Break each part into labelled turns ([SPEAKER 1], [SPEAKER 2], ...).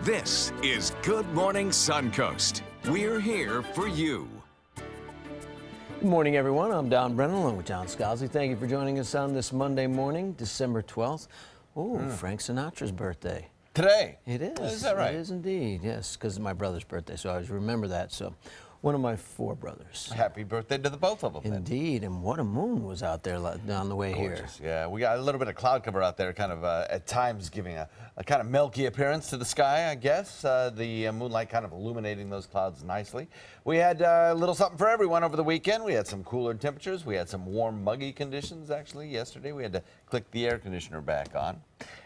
[SPEAKER 1] This is Good Morning Suncoast. We're here for you.
[SPEAKER 2] Good morning, everyone. I'm Don Brennan along with John Scalzi. Thank you for joining us on this Monday morning, December 12th. Oh, Frank Sinatra's birthday.
[SPEAKER 3] Today?
[SPEAKER 2] It is.
[SPEAKER 3] Is that right?
[SPEAKER 2] It is indeed, yes, because it's my brother's birthday, so I always remember that. So, one of my four brothers.
[SPEAKER 3] Happy birthday to the both of them.
[SPEAKER 2] Indeed, and what a moon was out there on the way
[SPEAKER 3] Gorgeous.
[SPEAKER 2] here.
[SPEAKER 3] Yeah, we got a little bit of cloud cover out there, kind of at times giving a kind of milky appearance to the sky, I guess. The moonlight kind of illuminating those clouds nicely. We had a little something for everyone over the weekend. We had some cooler temperatures. We had some warm, muggy conditions, actually, yesterday. We had to click the air conditioner back on.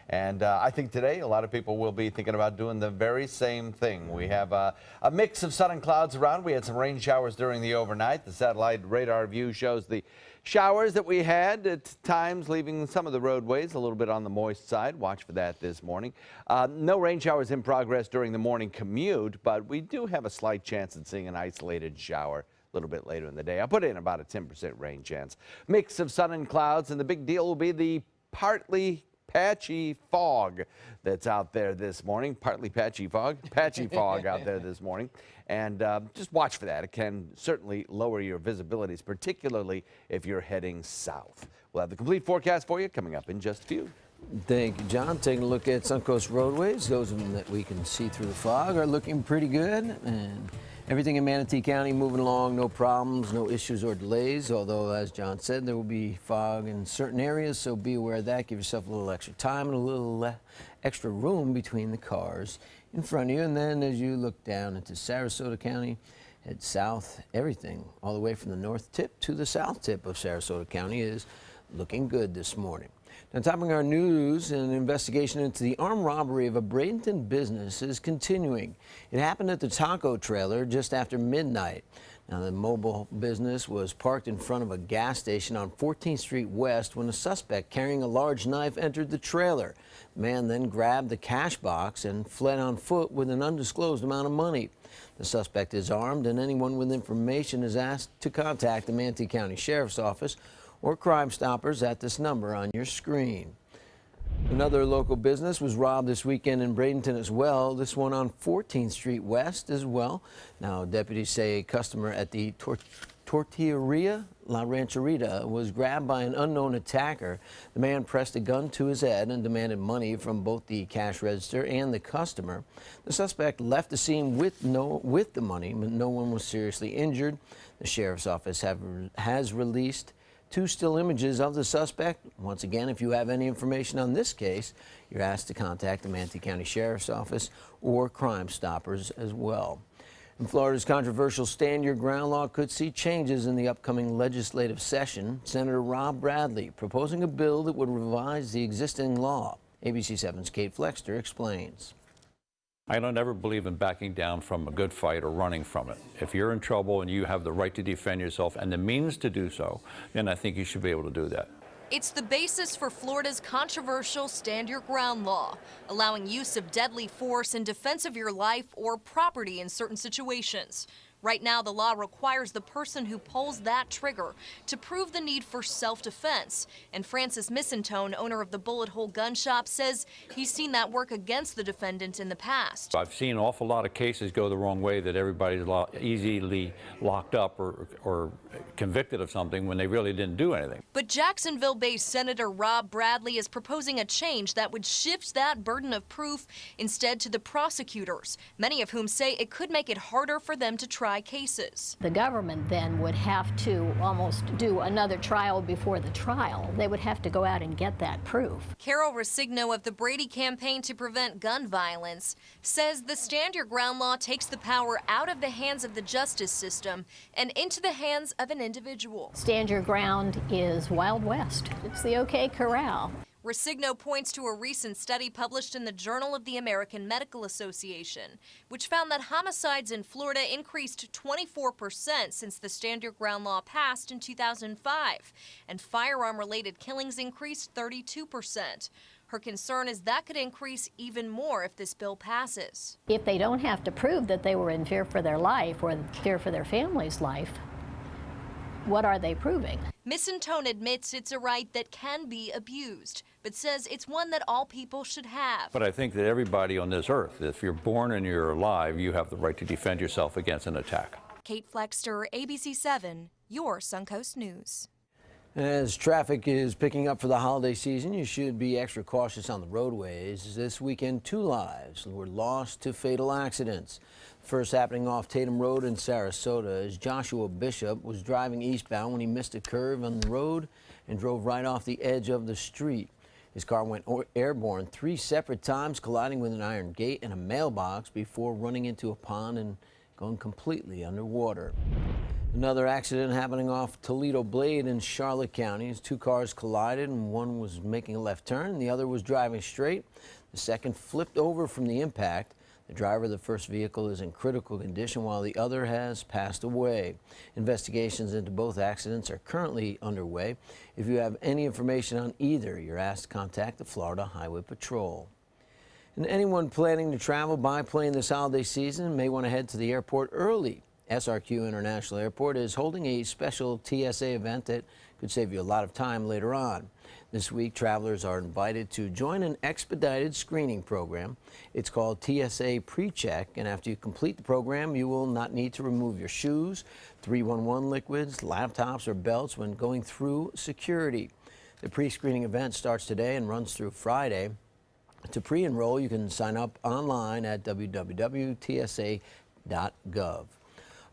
[SPEAKER 3] And I think today a lot of people will be thinking about doing the very same thing. We have a mix of sun and clouds around. We had some rain showers during the overnight. The satellite radar view shows the showers that we had at times, leaving some of the roadways a little bit on the moist side. Watch for that this morning. No rain showers in progress during the morning commute, but we do have a slight chance of seeing an isolated shower a little bit later in the day. I'll put in about a 10% rain chance. Mix of sun and clouds, and the big deal will be the partly patchy fog that's out there this morning. Partly patchy fog out there this morning. And just watch for that. It can certainly lower your visibilities, particularly if you're heading south. We'll have the complete forecast for you coming up in just a few.
[SPEAKER 2] Thank you, John. Taking a look at Suncoast roadways. Those of them that we can see through the fog are looking pretty good. And everything in Manatee County moving along, no problems, no issues or delays, although, as John said, there will be fog in certain areas, so be aware of that. Give yourself a little extra time and a little extra room between the cars in front of you. And then as you look down into Sarasota County, head south, everything all the way from the north tip to the south tip of Sarasota County is looking good this morning. Now, topping our news, an investigation into the armed robbery of a Bradenton business is continuing. It happened at the taco trailer just after midnight. Now, the mobile business was parked in front of a gas station on 14th Street West when a suspect carrying a large knife entered the trailer. The man then grabbed the cash box and fled on foot with an undisclosed amount of money. The suspect is armed, and anyone with information is asked to contact the Manatee County Sheriff's Office or Crime Stoppers at this number on your screen. Another local business was robbed this weekend in Bradenton as well, this one on 14th Street West as well. Now, deputies say a customer at the Tortilleria La Rancherita was grabbed by an unknown attacker. The man pressed a gun to his head and demanded money from both the cash register and the customer. The suspect left the scene with the money, but no one was seriously injured. The sheriff's office has released 2 still images of the suspect. Once again, if you have any information on this case, you're asked to contact the Manatee County Sheriff's Office or Crime Stoppers as well. And Florida's controversial Stand Your Ground law could see changes in the upcoming legislative session. Senator Rob Bradley proposing a bill that would revise the existing law. ABC 7's Kate Flexter explains.
[SPEAKER 4] I don't ever believe in backing down from a good fight or running from it. If you're in trouble and you have the right to defend yourself and the means to do so, then I think you should be able to do that.
[SPEAKER 5] It's the basis for Florida's controversial Stand Your Ground law, allowing use of deadly force in defense of your life or property in certain situations. Right now, the law requires the person who pulls that trigger to prove the need for self-defense. And Francis Missantone, owner of the Bullet Hole Gun Shop, says he's seen that work against the defendant in the past.
[SPEAKER 4] I've seen an awful lot of cases go the wrong way, that everybody's easily locked up or convicted of something when they really didn't do anything.
[SPEAKER 5] But Jacksonville-based Senator Rob Bradley is proposing a change that would shift that burden of proof instead to the prosecutors, many of whom say it could make it harder for them to try cases.
[SPEAKER 6] The government then would have to almost do another trial before the trial. They would have to go out and get that proof.
[SPEAKER 5] Carol Resigno of the Brady Campaign to Prevent Gun Violence says the Stand Your Ground law takes the power out of the hands of the justice system and into the hands of an individual.
[SPEAKER 6] Stand Your Ground is Wild West. It's the OK Corral.
[SPEAKER 5] Resigno points to a recent study published in the Journal of the American Medical Association, which found that homicides in Florida increased 24% since the Stand Your Ground law passed in 2005, and firearm-related killings increased 32%. Her concern is that could increase even more if this bill passes.
[SPEAKER 6] If they don't have to prove that they were in fear for their life or fear for their family's life, what are they proving?
[SPEAKER 5] Miss Antone admits it's a right that can be abused, but says it's one that all people should have.
[SPEAKER 4] But I think that everybody on this earth, if you're born and you're alive, you have the right to defend yourself against an attack.
[SPEAKER 5] Kate Flexter, ABC 7, your Suncoast News.
[SPEAKER 2] As traffic is picking up for the holiday season, you should be extra cautious on the roadways. This weekend, 2 lives were lost to fatal accidents. First happening off Tatum Road in Sarasota as Joshua Bishop was driving eastbound when he missed a curve on the road and drove right off the edge of the street. His car went airborne 3 separate times, colliding with an iron gate and a mailbox before running into a pond and going completely underwater. Another accident happening off Toledo Blade in Charlotte County as 2 cars collided and one was making a left turn and the other was driving straight. The second flipped over from the impact. The driver of the first vehicle is in critical condition while the other has passed away. Investigations into both accidents are currently underway. If you have any information on either, you're asked to contact the Florida Highway Patrol. And anyone planning to travel by plane this holiday season may want to head to the airport early. SRQ International Airport is holding a special TSA event that could save you a lot of time later on. This week, travelers are invited to join an expedited screening program. It's called TSA PreCheck, and after you complete the program, you will not need to remove your shoes, 311 liquids, laptops, or belts when going through security. The pre-screening event starts today and runs through Friday. To pre-enroll, you can sign up online at www.tsa.gov.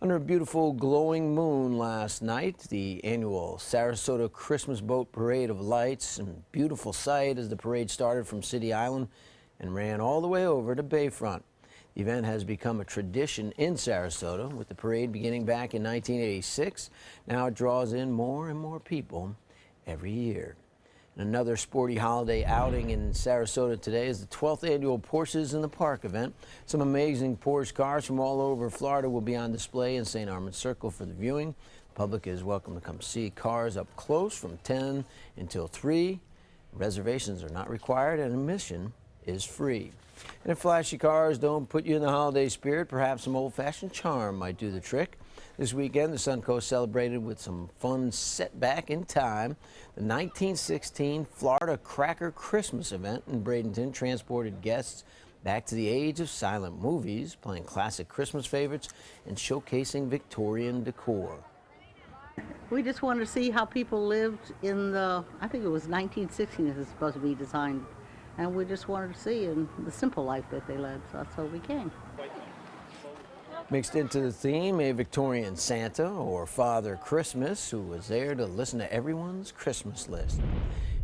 [SPEAKER 2] Under a beautiful glowing moon last night, the annual Sarasota Christmas Boat Parade of Lights, and beautiful sight as the parade started from City Island and ran all the way over to Bayfront. The event has become a tradition in Sarasota, with the parade beginning back in 1986. Now it draws in more and more people every year. Another sporty holiday outing in Sarasota today is the 12th annual Porsches in the Park event. Some amazing Porsche cars from all over Florida will be on display in St. Armand Circle for the viewing. The public is welcome to come see cars up close from 10 until 3. Reservations are not required and admission is free. And if flashy cars don't put you in the holiday spirit, perhaps some old-fashioned charm might do the trick. This weekend, the Suncoast celebrated with some fun set back in time. The 1916 Florida Cracker Christmas event in Bradenton transported guests back to the age of silent movies, playing classic Christmas favorites and showcasing Victorian decor.
[SPEAKER 7] We just wanted to see how people lived in the, I think it was 1916 it was supposed to be designed. And we just wanted to see the simple life that they led, so that's why we came.
[SPEAKER 2] Mixed into the theme, a Victorian Santa or Father Christmas who was there to listen to everyone's Christmas list.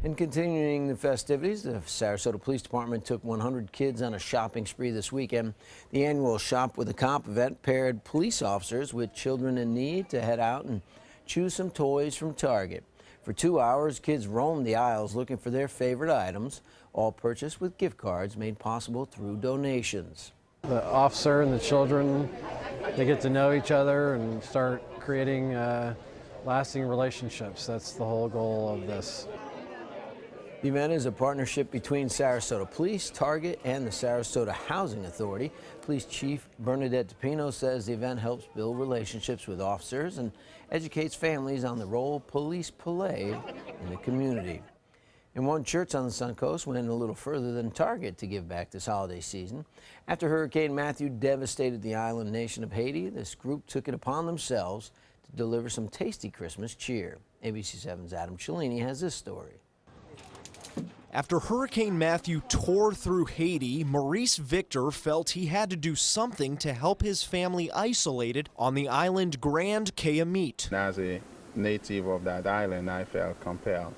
[SPEAKER 2] And continuing the festivities, the Sarasota Police Department took 100 kids on a shopping spree this weekend. The annual Shop with a Cop event paired police officers with children in need to head out and choose some toys from Target. For 2 hours, kids roamed the aisles looking for their favorite items, all purchased with gift cards made possible through donations.
[SPEAKER 8] The officer and the children, they get to know each other and start creating lasting relationships. That's the whole goal of this.
[SPEAKER 2] The event is a partnership between Sarasota Police, Target, and the Sarasota Housing Authority. Police Chief Bernadette DePino says the event helps build relationships with officers and educates families on the role police play in the community. And one church on the Suncoast went a little further than Target to give back this holiday season. After Hurricane Matthew devastated the island nation of Haiti, this group took it upon themselves to deliver some tasty Christmas cheer. ABC7's Adam Cellini has this story.
[SPEAKER 9] After Hurricane Matthew tore through Haiti, Maurice Victor felt he had to do something to help his family isolated on the island Grand Cayamite.
[SPEAKER 10] As a native of that island, I felt compelled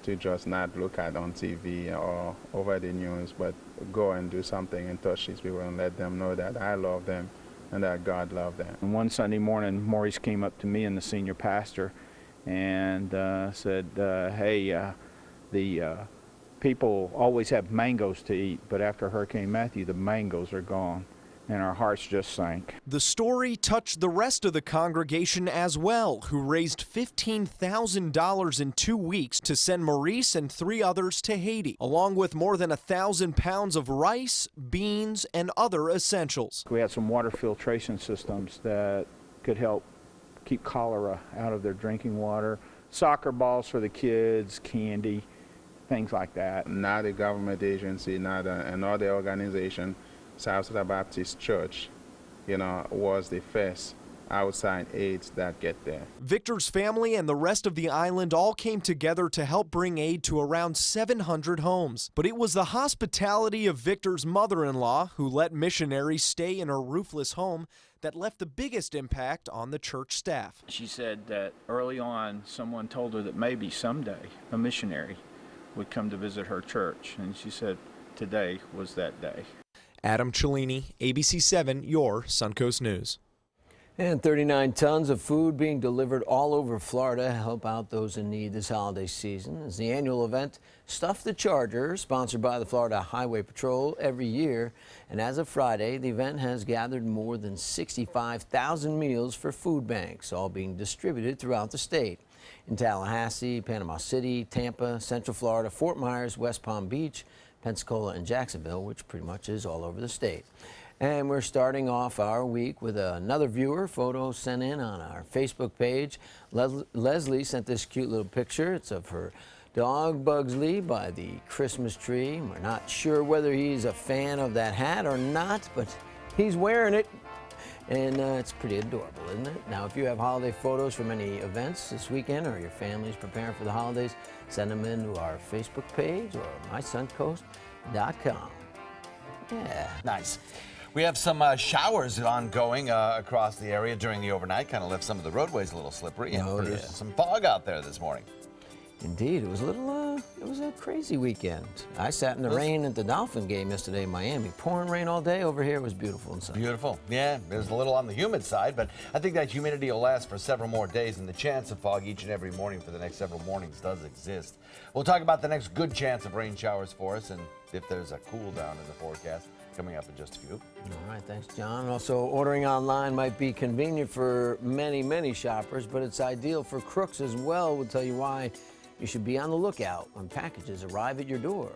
[SPEAKER 10] to just not look at on TV or over the news, but go and do something and touch these people and let them know that I love them and that God loved them.
[SPEAKER 11] And one Sunday morning, Maurice came up to me and the senior pastor and said, hey, the people always have mangoes to eat, but after Hurricane Matthew, the mangoes are gone. And our hearts just sank.
[SPEAKER 9] The story touched the rest of the congregation as well, who raised $15,000 in 2 weeks to send Maurice and 3 others to Haiti, along with more than 1,000 pounds of rice, beans, and other essentials.
[SPEAKER 11] We had some water filtration systems that could help keep cholera out of their drinking water. soccer balls for the kids, candy, things like that.
[SPEAKER 10] Not a government agency, not another organization. Sarasota Baptist Church, was the first outside aids that get there.
[SPEAKER 9] Victor's family and the rest of the island all came together to help bring aid to around 700 homes. But it was the hospitality of Victor's mother-in-law, who let missionaries stay in her roofless home, that left the biggest impact on the church staff.
[SPEAKER 11] She said that early on someone told her that maybe someday a missionary would come to visit her church, and she said today was that day.
[SPEAKER 9] Adam Cellini, ABC 7, your Suncoast News.
[SPEAKER 2] And 39 tons of food being delivered all over Florida to help out those in need this holiday season. As the annual event, Stuff the Charger, sponsored by the Florida Highway Patrol every year. And as of Friday, the event has gathered more than 65,000 meals for food banks, all being distributed throughout the state. In Tallahassee, Panama City, Tampa, Central Florida, Fort Myers, West Palm Beach, Pensacola, and Jacksonville, which pretty much is all over the state. And we're starting off our week with another viewer photo sent in on our Facebook page. Leslie sent this cute little picture. It's of her dog Bugsley by the Christmas tree. We're not sure whether he's a fan of that hat or not, but he's wearing it. And it's pretty adorable, isn't it? Now, if you have holiday photos from any events this weekend or your family's preparing for the holidays, send them in to our Facebook page or mysuncoast.com. Yeah.
[SPEAKER 3] Nice. We have some showers ongoing across the area during the overnight, kind of left some of the roadways a little slippery and produced some fog out there this morning.
[SPEAKER 2] Indeed, it was a crazy weekend. I sat in the rain at the Dolphin game yesterday in Miami. Pouring rain all day. Over here, it was beautiful and sunny.
[SPEAKER 3] Beautiful. Yeah, it was a little on the humid side, but I think that humidity will last for several more days, and the chance of fog each and every morning for the next several mornings does exist. We'll talk about the next good chance of rain showers for us, and if there's a cool down in the forecast coming up in just a few.
[SPEAKER 2] All right, thanks, John. Also, ordering online might be convenient for many, many shoppers, but it's ideal for crooks as well. We'll tell you why. You should be on the lookout when packages arrive at your door.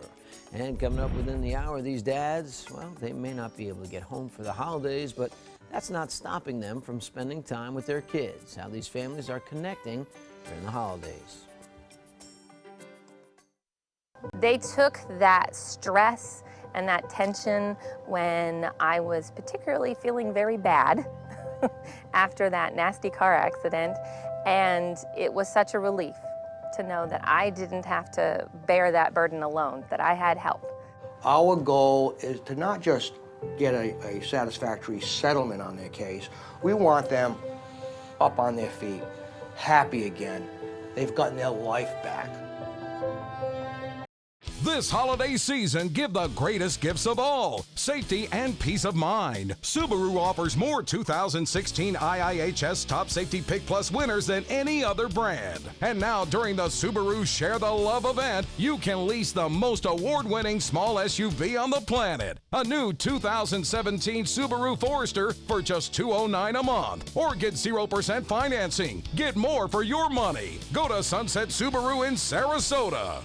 [SPEAKER 2] And coming up within the hour, these dads, well, they may not be able to get home for the holidays, but that's not stopping them from spending time with their kids. How these families are connecting during the holidays.
[SPEAKER 12] They took that stress and that tension when I was particularly feeling very bad after that nasty car accident, and it was such a relief to know that I didn't have to bear that burden alone, that I had help.
[SPEAKER 13] Our goal is to not just get a satisfactory settlement on their case. We want them up on their feet, happy again. They've gotten their life back.
[SPEAKER 14] This holiday season, give the greatest gifts of all, safety and peace of mind. Subaru offers more 2016 IIHS Top Safety Pick Plus winners than any other brand. And now during the Subaru Share the Love event, you can lease the most award-winning small SUV on the planet. A new 2017 Subaru Forester for just $209 a month. Or get 0% financing. Get more for your money. Go to Sunset Subaru in Sarasota.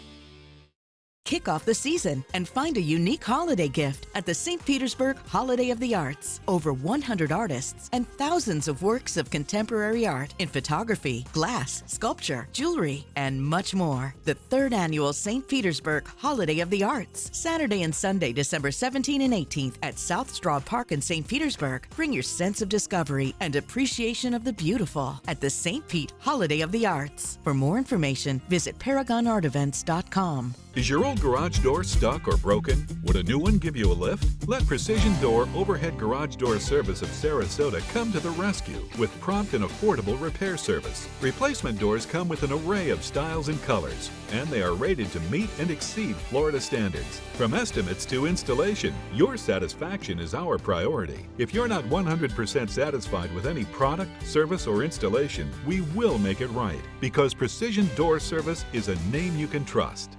[SPEAKER 15] Kick off the season and find a unique holiday gift at the St. Petersburg Holiday of the Arts. Over 100 artists and thousands of works of contemporary art in photography, glass, sculpture, jewelry, and much more. The third annual St. Petersburg Holiday of the Arts. Saturday and Sunday, December 17 and 18th at South Straw Park in St. Petersburg. Bring your sense of discovery and appreciation of the beautiful at the St. Pete Holiday of the Arts. For more information, visit ParagonArtEvents.com.
[SPEAKER 16] Is your old garage door stuck or broken? Would a new one give you a lift? Let Precision Door Overhead Garage Door Service of Sarasota come to the rescue with prompt and affordable repair service. Replacement doors come with an array of styles and colors, and they are rated to meet and exceed Florida standards. From estimates to installation, your satisfaction is our priority. If you're not 100% satisfied with any product, service, or installation, we will make it right, because Precision Door Service is a name you can trust.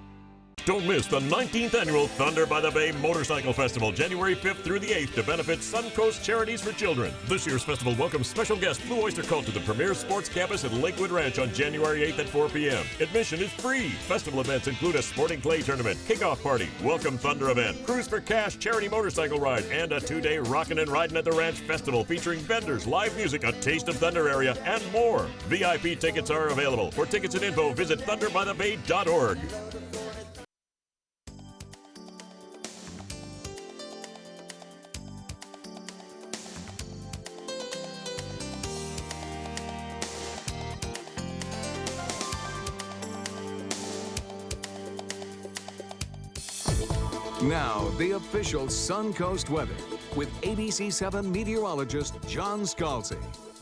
[SPEAKER 17] Don't miss the 19th annual Thunder by the Bay Motorcycle Festival, January 5th through the 8th, to benefit Suncoast Charities for Children. This year's festival welcomes special guest Blue Oyster Cult to the premier sports campus at Lakewood Ranch on January 8th at 4 p.m. Admission is free. Festival events include a sporting clay tournament, kickoff party, welcome Thunder event, cruise for cash charity motorcycle ride, and a 2-day rockin' and riding at the ranch festival featuring vendors, live music, a taste of Thunder area, and more. VIP tickets are available. For tickets and info, visit thunderbythebay.org.
[SPEAKER 1] Now, the official Suncoast weather with ABC7 meteorologist John Scalzi.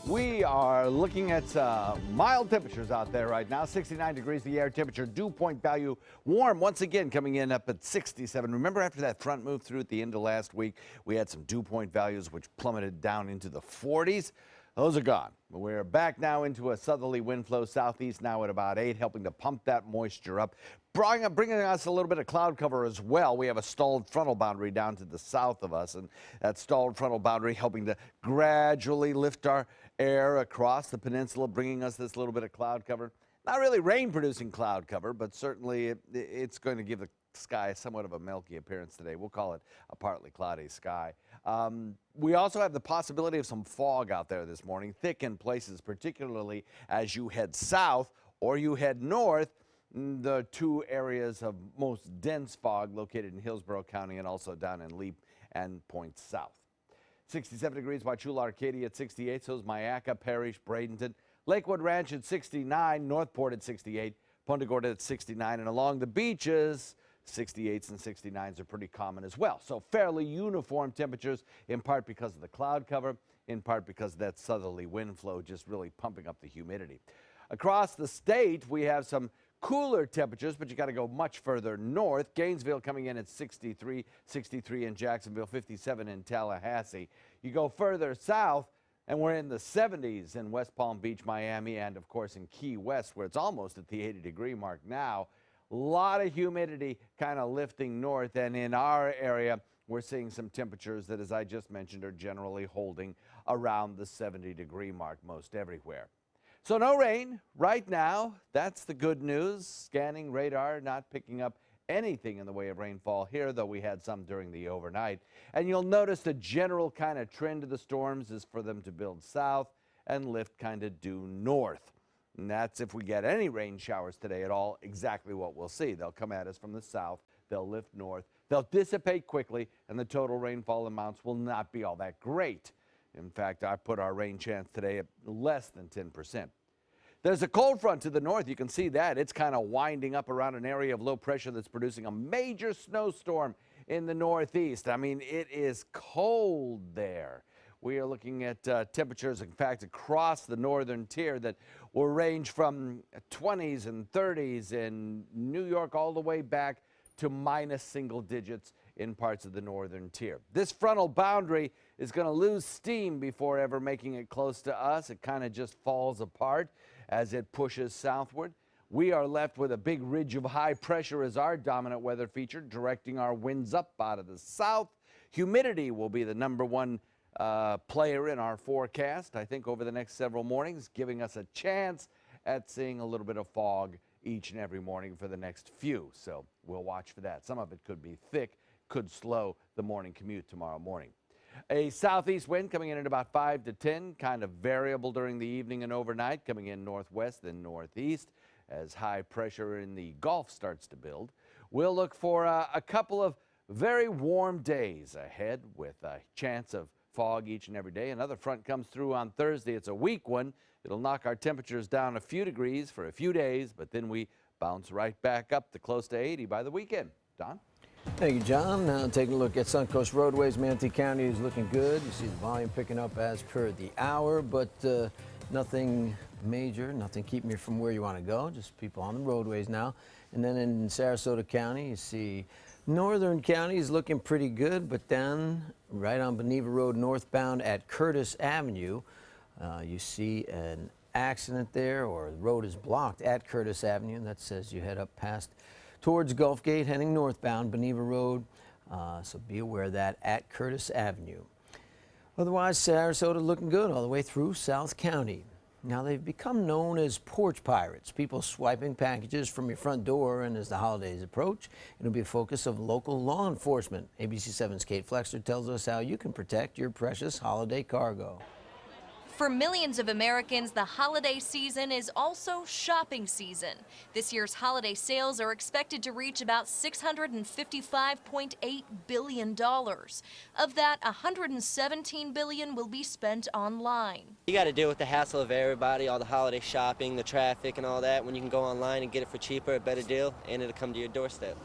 [SPEAKER 3] We are looking at mild temperatures out there right now. 69 degrees the air temperature, dew point value warm once again, coming in up at 67. Remember, after that front moved through at the end of last week, we had some dew point values which plummeted down into the 40s. Those are gone. We're back now into a southerly wind flow southeast now at about 8, helping to pump that moisture up, bringing us a little bit of cloud cover as well. We have a stalled frontal boundary down to the south of us, and that stalled frontal boundary helping to gradually lift our air across the peninsula, bringing us this little bit of cloud cover. Not really rain-producing cloud cover, but certainly it's going to give the sky somewhat of a milky appearance today. We'll call it a partly cloudy sky. We also have the possibility of some fog out there this morning, thick in places, particularly as you head south or you head north. The two areas of most dense fog located in Hillsborough County and also down in Leap and Point South. 67 degrees, Wauchula, Arcadia at 68, so is Myakka, Parrish, Bradenton, Lakewood Ranch at 69, Northport at 68, Punta Gorda at 69, and along the beaches, 68s and 69s are pretty common as well. So fairly uniform temperatures, in part because of the cloud cover, in part because of that southerly wind flow just really pumping up the humidity. Across the state, we have some cooler temperatures, but you got to go much further north. Gainesville coming in at 63, 63 in Jacksonville, 57 in Tallahassee. You go further south, and we're in the 70s in West Palm Beach, Miami, and of course in Key West, where it's almost at the 80-degree mark now. A lot of humidity kind of lifting north, and in our area, we're seeing some temperatures that, as I just mentioned, are generally holding around the 70-degree mark most everywhere. So no rain right now. That's the good news. Scanning radar not picking up anything in the way of rainfall here, though we had some during the overnight. And you'll notice the general kind of trend of the storms is for them to build south and lift kind of due north. And that's, if we get any rain showers today at all, exactly what we'll see. They'll come at us from the south, they'll lift north, they'll dissipate quickly, and the total rainfall amounts will not be all that great. In fact, I put our rain chance today at less than 10%. There's a cold front to the north. You can see that. It's kind of winding up around an area of low pressure that's producing a major snowstorm in the northeast. I mean, it is cold there. We are looking at temperatures, in fact, across the northern tier that will range from 20s and 30s in New York all the way back to minus single digits in parts of the northern tier. This frontal boundary is going to lose steam before ever making it close to us. It kind of just falls apart as it pushes southward. We are left with a big ridge of high pressure as our dominant weather feature, directing our winds up out of the south. Humidity will be the #1 player in our forecast, I think, over the next several mornings, giving us a chance at seeing a little bit of fog each and every morning for the next few. So we'll watch for that. Some of it could be thick, could slow the morning commute tomorrow morning. A southeast wind coming in at about 5 to 10, kind of variable during the evening and overnight, coming in northwest and northeast as high pressure in the Gulf starts to build. We'll look for a couple of very warm days ahead with a chance of fog each and every day. Another front comes through on Thursday. It's a weak one. It'll knock our temperatures down a few degrees for a few days, but then we bounce right back up to close to 80 by the weekend. Don?
[SPEAKER 2] Thank you, John. Now taking a look at Suncoast roadways. Manatee County is looking good. You see the volume picking up as per the hour, but nothing major, nothing keeping you from where you want to go. Just people on the roadways now. And then in Sarasota County, you see Northern County is looking pretty good, but then right on Beneva Road northbound at Curtis Avenue, you see an accident there, or the road is blocked at Curtis Avenue. That says you head up past towards Gulf Gate, heading northbound, Beneva Road. So be aware of that at Curtis Avenue. Otherwise, Sarasota looking good all the way through South County. Now, they've become known as porch pirates, people swiping packages from your front door, and as the holidays approach, it'll be a focus of local law enforcement. ABC7's Kate Flexer tells us how you can protect your precious holiday cargo.
[SPEAKER 5] For millions of Americans, the holiday season is also shopping season. This year's holiday sales are expected to reach about $655.8 billion. Of that, $117 billion will be spent online.
[SPEAKER 18] You got to deal with the hassle of everybody, all the holiday shopping, the traffic and all that. When you can go online and get it for cheaper, a better deal, and it'll come to your doorstep.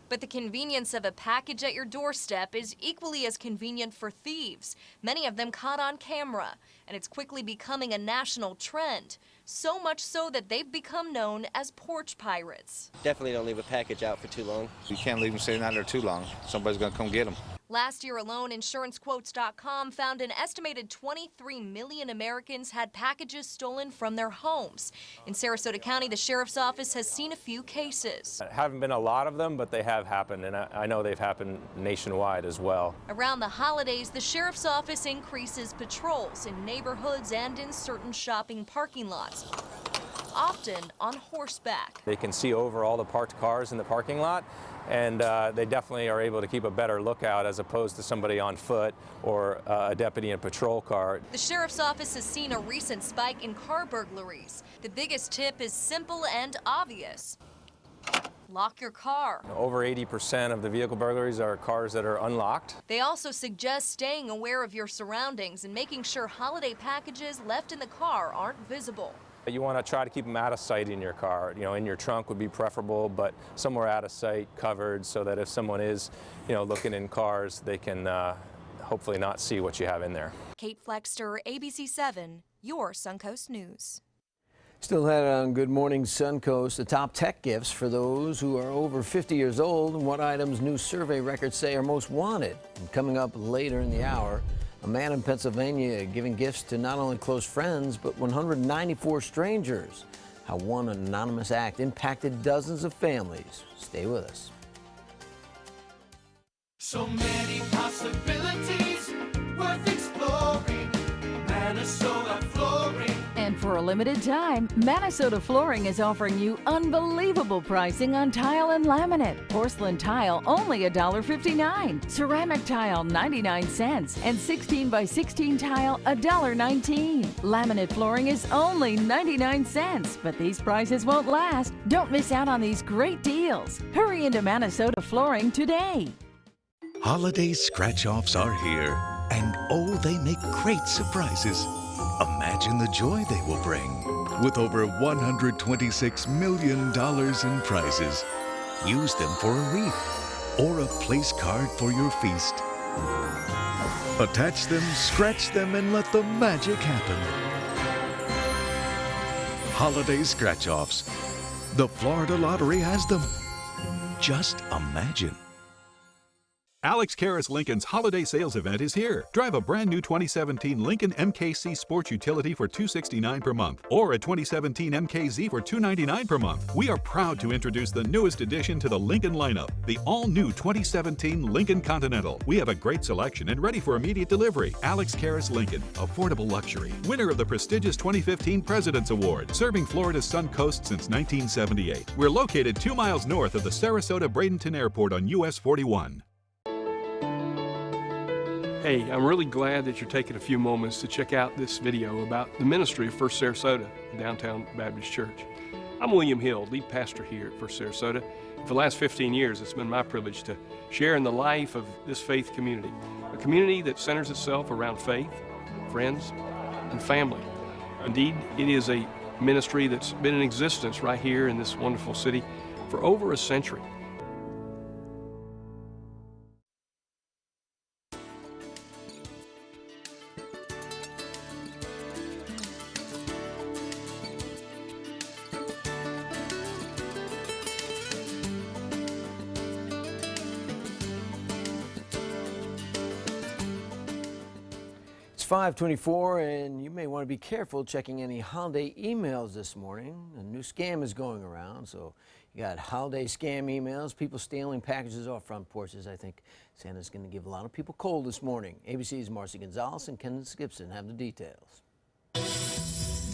[SPEAKER 5] But the convenience of a package at your doorstep is equally as convenient for thieves, many of them caught on camera. And it's quickly becoming a national trend, so much so that they've become known as porch pirates.
[SPEAKER 18] Definitely don't leave a package out for too long.
[SPEAKER 19] You can't leave them sitting out there too long. Somebody's going to come get them.
[SPEAKER 5] Last year alone, InsuranceQuotes.com found an estimated 23 million Americans had packages stolen from their homes. In Sarasota County, the Sheriff's Office has seen a few cases.
[SPEAKER 20] Haven't been a lot of them, but they have happened, and I know they've happened nationwide as well.
[SPEAKER 5] Around the holidays, the Sheriff's Office increases patrols in neighborhoods and in certain shopping parking lots, often on horseback.
[SPEAKER 20] They can see over all the parked cars in the parking lot, and they definitely are able to keep a better lookout as opposed to somebody on foot or a deputy in a patrol car.
[SPEAKER 5] The Sheriff's Office has seen a recent spike in car burglaries. The biggest tip is simple and obvious. Lock your car.
[SPEAKER 20] Over 80% of the vehicle burglaries are cars that are unlocked.
[SPEAKER 5] They also suggest staying aware of your surroundings and making sure holiday packages left in the car aren't visible.
[SPEAKER 20] You want to try to keep them out of sight in your car. You know, in your trunk would be preferable, but somewhere out of sight, covered, so that if someone is, looking in cars, they can hopefully not see what you have in there.
[SPEAKER 5] Kate Flexter, ABC7, your Suncoast News.
[SPEAKER 2] Still had on Good Morning Suncoast, the top tech gifts for those who are over 50 years old and what items new survey records say are most wanted. And coming up later in the hour, a man in Pennsylvania giving gifts to not only close friends, but 194 strangers. How one anonymous act impacted dozens of families. Stay with us.
[SPEAKER 21] So many possibilities worth exploring. Minnesota Flooring.
[SPEAKER 22] And for a limited time, Minnesota Flooring is offering you unbelievable pricing on tile and laminate. Porcelain tile only $1.59. Ceramic tile 99 cents. And 16 by 16 tile $1.19. Laminate flooring is only 99 cents. But these prices won't last. Don't miss out on these great deals. Hurry into Minnesota Flooring today.
[SPEAKER 23] Holiday scratch-offs are here. And oh, they make great surprises. Imagine the joy they will bring. With over $126 million in prizes, use them for a wreath or a place card for your feast. Attach them, scratch them, and let the magic happen. Holiday scratch-offs. The Florida Lottery has them. Just imagine.
[SPEAKER 16] Alex Karras Lincoln's holiday sales event is here. Drive a brand new 2017 Lincoln MKC Sports Utility for $269 per month, or a 2017 MKZ for $299 per month. We are proud to introduce the newest addition to the Lincoln lineup, the all-new 2017 Lincoln Continental. We have a great selection and ready for immediate delivery. Alex Karras Lincoln, affordable luxury, winner of the prestigious 2015 President's Award, serving Florida's Suncoast since 1978. We're located 2 miles north of the Sarasota-Bradenton Airport on US 41.
[SPEAKER 24] Hey, I'm really glad that you're taking a few moments to check out this video about the ministry of First Sarasota, Downtown Baptist Church. I'm William Hill, lead pastor here at First Sarasota. For the last 15 years, it's been my privilege to share in the life of this faith community, a community that centers itself around faith, friends, and family. Indeed, it is a ministry that's been in existence right here in this wonderful city for over a century.
[SPEAKER 2] 5:24, and you may want to be careful checking any holiday emails this morning. A new scam is going around, so you got holiday scam emails, people stealing packages off front porches. I think Santa's going to give a lot of people cold this morning. ABC's Marcy Gonzalez and Kenneth Gibson have the details.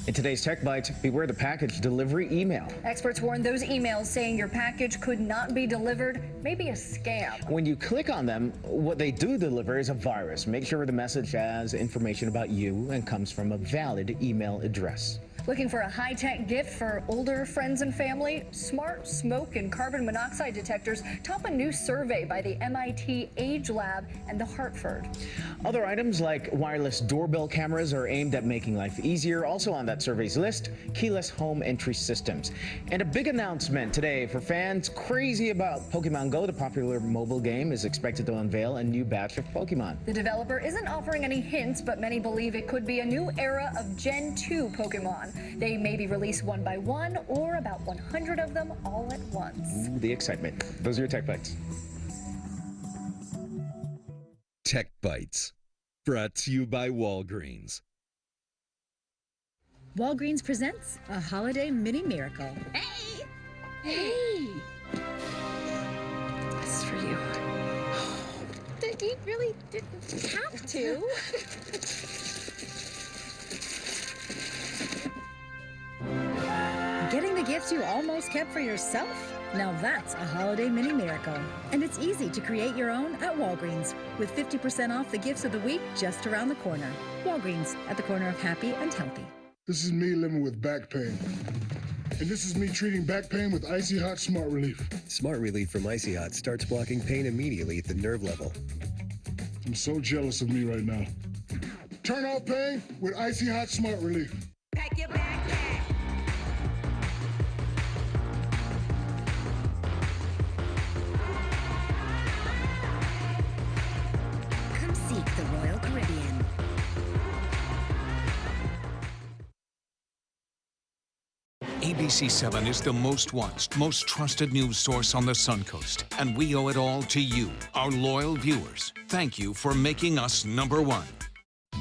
[SPEAKER 4] In today's Tech Bites, beware the package delivery email.
[SPEAKER 6] Experts warn those emails saying your package could not be delivered may be a scam.
[SPEAKER 4] When you click on them, what they do deliver is a virus. Make sure the message has information about you and comes from a valid email address.
[SPEAKER 6] Looking for a high-tech gift for older friends and family? Smart smoke and carbon monoxide detectors top a new survey by the MIT Age Lab and the Hartford.
[SPEAKER 4] Other items like wireless doorbell cameras are aimed at making life easier. Also on that survey's list, keyless home entry systems. And a big announcement today for fans crazy about Pokemon Go. The popular mobile game is expected to unveil a new batch of Pokemon.
[SPEAKER 6] The developer isn't offering any hints, but many believe it could be a new era of Gen 2 Pokemon. They may be released one by one or about 100 of them all at once.
[SPEAKER 4] Ooh, the excitement. Those are your Tech Bites.
[SPEAKER 7] Tech Bites, brought to you by Walgreens.
[SPEAKER 8] Walgreens presents a holiday mini miracle.
[SPEAKER 6] Hey! Hey! This is for you.
[SPEAKER 8] You really didn't have to. Getting the gifts you almost kept for yourself? Now that's a holiday mini miracle. And it's easy to create your own at Walgreens, with 50% off the gifts of the week just around the corner. Walgreens, at the corner of happy and healthy.
[SPEAKER 25] This is me living with back pain. And this is me treating back pain with Icy Hot Smart Relief.
[SPEAKER 26] Smart Relief from Icy Hot starts blocking pain immediately at the nerve level.
[SPEAKER 25] I'm so jealous of me right now. Turn off pain with Icy Hot Smart Relief.
[SPEAKER 21] Pack your backpack.
[SPEAKER 8] Come seek the Royal Caribbean.
[SPEAKER 14] ABC7 is the most watched, most trusted news source on the Suncoast, and we owe it all to you, our loyal viewers. Thank you for making us #1.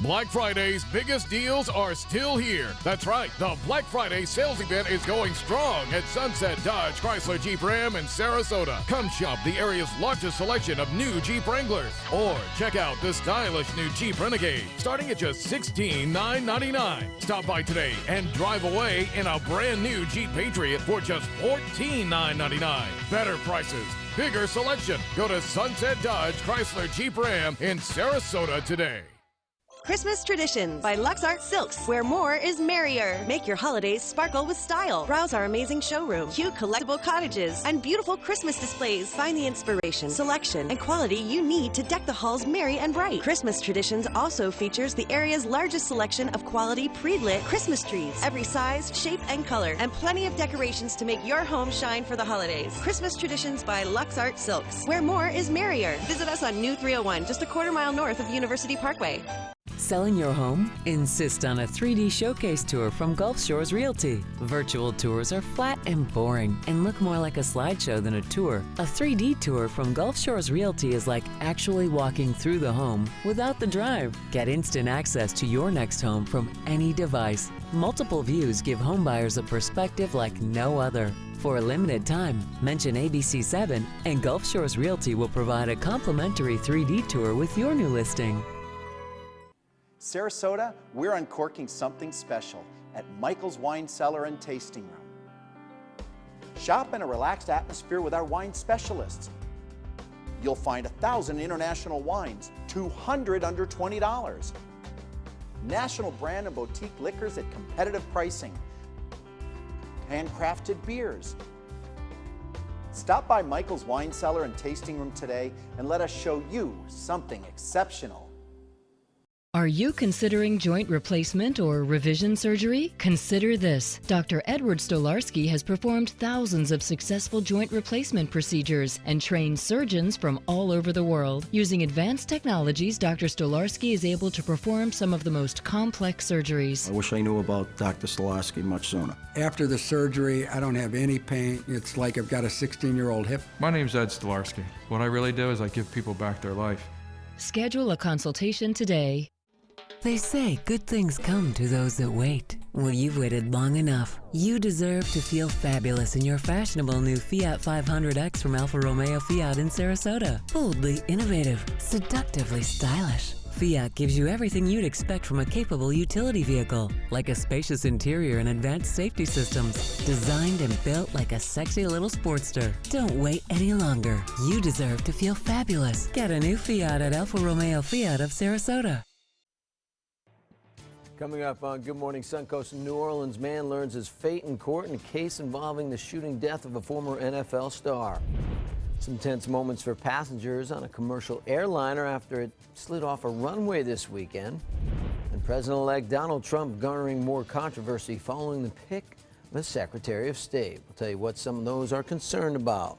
[SPEAKER 27] Black Friday's biggest deals are still here. That's right, the Black Friday sales event is going strong at Sunset Dodge Chrysler Jeep Ram in Sarasota. Come shop the area's largest selection of new Jeep Wranglers, or check out the stylish new Jeep Renegade, starting at just $16,999. Stop by today and drive away in a brand new Jeep Patriot for just $14,999. Better prices, bigger selection. Go to Sunset Dodge Chrysler Jeep Ram in Sarasota today.
[SPEAKER 28] Christmas Tradition by Lux Art Silks, where more is merrier. Make your holidays sparkle with style. Browse our amazing showroom, cute collectible cottages, and beautiful Christmas displays. Find the inspiration, selection, and quality you need to deck the halls merry and bright. Christmas Traditions also features the area's largest selection of quality pre-lit Christmas trees, every size, shape, and color, and plenty of decorations to make your home shine for the holidays. Christmas Traditions by Lux Art Silks, where more is merrier. Visit us on New 301, just a quarter-mile north of University Parkway.
[SPEAKER 29] Selling your home? Insist on a 3D showcase tour from Gulf Shores Realty. Virtual tours are flat and boring and look more like a slideshow than a tour. A 3D tour from Gulf Shores Realty is like actually walking through the home without the drive. Get instant access to your next home from any device. Multiple views give homebuyers a perspective like no other. For a limited time, mention ABC7 and Gulf Shores Realty will provide a complimentary 3D tour with your new listing.
[SPEAKER 30] Sarasota, we're uncorking something special at Michael's Wine Cellar and Tasting Room. Shop in a relaxed atmosphere with our wine specialists. You'll find 1,000 international wines, 200 under $20. National brand and boutique liquors at competitive pricing. Handcrafted beers. Stop by Michael's Wine Cellar and Tasting Room today and let us show you something exceptional.
[SPEAKER 31] Are you considering joint replacement or revision surgery? Consider this. Dr. Edward Stolarski has performed thousands of successful joint replacement procedures and trained surgeons from all over the world. Using advanced technologies, Dr. Stolarski is able to perform some of the most complex surgeries.
[SPEAKER 32] I wish I knew about Dr. Stolarski much sooner. After the surgery, I don't have any pain. It's like I've got a 16-year-old hip.
[SPEAKER 33] My name's Ed Stolarski. What I really do is I give people back their life.
[SPEAKER 31] Schedule a consultation today.
[SPEAKER 29] They say good things come to those that wait. Well, you've waited long enough. You deserve to feel fabulous in your fashionable new Fiat 500X from Alfa Romeo Fiat in Sarasota. Boldly innovative, seductively stylish. Fiat gives you everything you'd expect from a capable utility vehicle, like a spacious interior and advanced safety systems, designed and built like a sexy little Sportster. Don't wait any longer. You deserve to feel fabulous. Get a new Fiat at Alfa Romeo Fiat of Sarasota.
[SPEAKER 2] Coming up on Good Morning Suncoast, New Orleans man learns his fate in court in a case involving the shooting death of a former NFL star. Some tense moments for passengers on a commercial airliner after it slid off a runway this weekend. And President-elect Donald Trump garnering more controversy following the pick of the Secretary of State. We'll tell you what some of those are concerned about.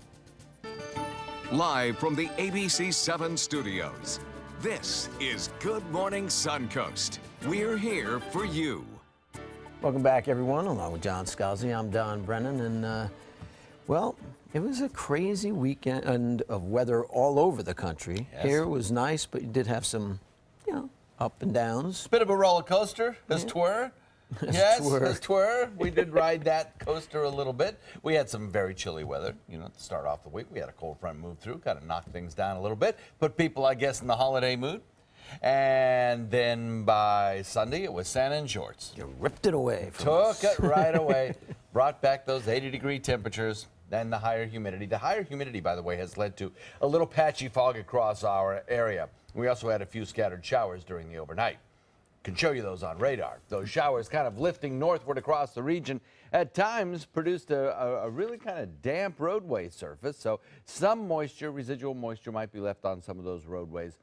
[SPEAKER 1] Live from the ABC 7 studios, this is Good Morning Suncoast. We're here for you.
[SPEAKER 2] Welcome back, everyone. Along with John Scalzi, I'm Don Brennan. And, well, it was a crazy weekend of weather all over the country. Yes. Here it was nice, but you did have some, up and downs.
[SPEAKER 3] Bit of a roller coaster, as twere. Yes, as twere. We did ride that coaster a little bit. We had some very chilly weather, to start off the week. We had a cold front move through, kind of knocked things down a little bit. Put people, I guess, in the holiday mood. And then by Sunday, it was Santa in shorts.
[SPEAKER 2] You ripped it away from
[SPEAKER 3] us. Took it right away. Brought back those 80-degree temperatures and the higher humidity. The higher humidity, by the way, has led to a little patchy fog across our area. We also had a few scattered showers during the overnight. Can show you those on radar. Those showers kind of lifting northward across the region at times produced a really kind of damp roadway surface. So some moisture, residual moisture, might be left on some of those roadways,